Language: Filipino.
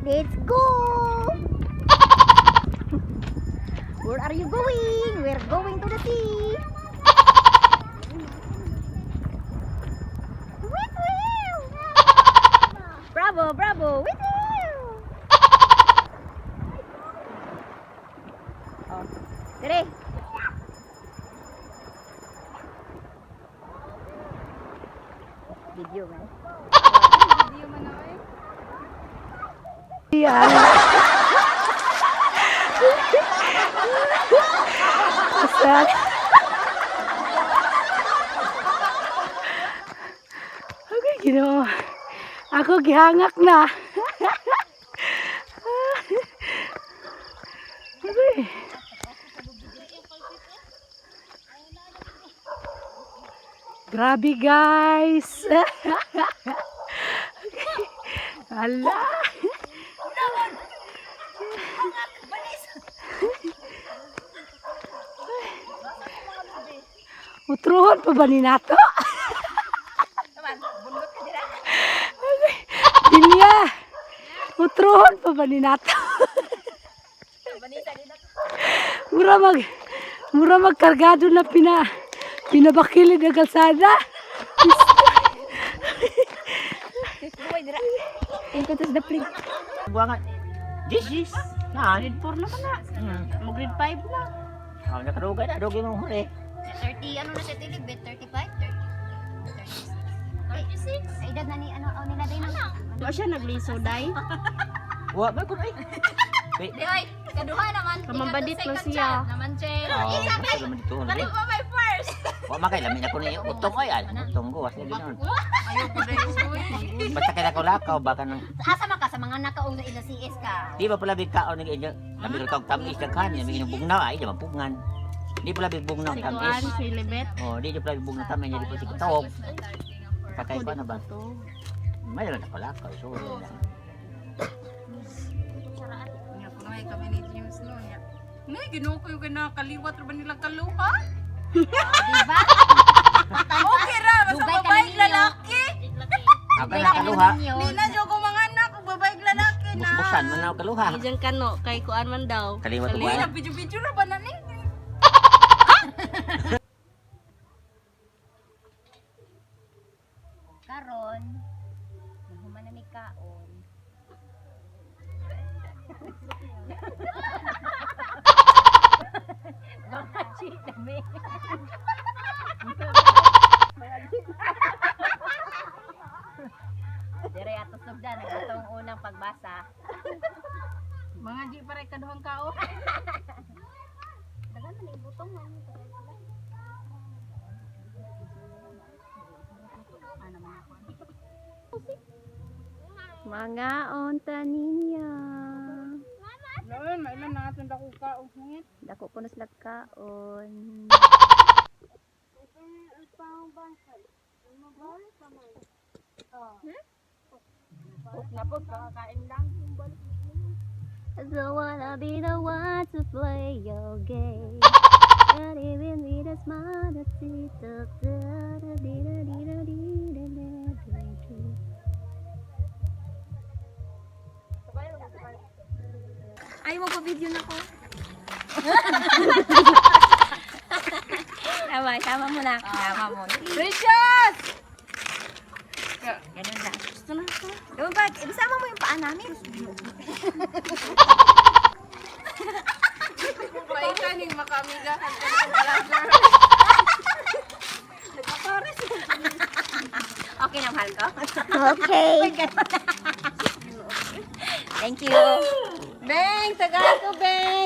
Let's go! Where are you going? We're going to the sea. Bravo, bravo. Oh, dire. Video man. Video man na kayo. Yan. Asat. Okay, Ginoo. Ako gihangak na. Okay. Grabe guys. Hala. Utruhon pa ba ni nato? Dinya. Utruhon pa ba ni nato? Mura magkargado na pinabakilid ang kalsada. Tingko tas the plate. Buangan. This grade 4 naman na. Mo grade 5 na. Ang nakarugay na dogi mo huli. 30, ano na siya tilibit? 35? 36? Sa edad na ni, ano nila din? Doon siya nagliso, day. Wa ba ko ay. Di oy, kaduha naman. Kamambadit na siya. Naman siya. Oh, naman dito. Kali mo may first. Wa makay lamin ako ni utong ay an. Utong ko was ni ginoon. Ayaw ko na yun. Basta kaya ko lakaw baka nang Asa man ka sa mga nakaong na ila CS ka? di ba pala bigkaon ni inyo. Labi ko tamis ka kan, may bugnaw ay di mapugngan. Di pala bigbugnang Sikuan, tamis. si Libet. Oh, di pala bigbugnang tamis di po sikitawog. Kakay pa na ba? Ito. May lang ako lakaw so. Nga po na kami ni James no. Nay, ginoo ko yung kinakaliwat ra ba nilang kaluha? Diba? Okay ra, basta Dugay ka babaeng ninyo. lalaki. Ako na kaluha. Di na siya ko mga anak, babaeng lalaki na. Busbusan man ako kaluha. Diyan ka no, kay kuan man daw. Kaliwat Ay, ko. video-video na ba na ni? Karon, human na mi kaon. Mga chidami. Dire ato sugda nagatong unang pagbasa. Mga di pa rin kaduhang kao. Dagan man yung butong man. Mga onta ninyo. Lawan, mailan natin dako kao. Ngit. Dako ko na sila kaon. Na po, kakain lang. I don't wanna be the one to play your game. But even with a smile that sees the Ay, mo pa video na ko. Tama mo na. Tama mo. Precious! Ganun lang. Gusto na ito. Diba ba? Isama mo yung paa namin. Kumain ka ning makamigahan ka ng vlogger. Okay na, mahal ko. Okay. Thank you. Beng, taga ko, Beng!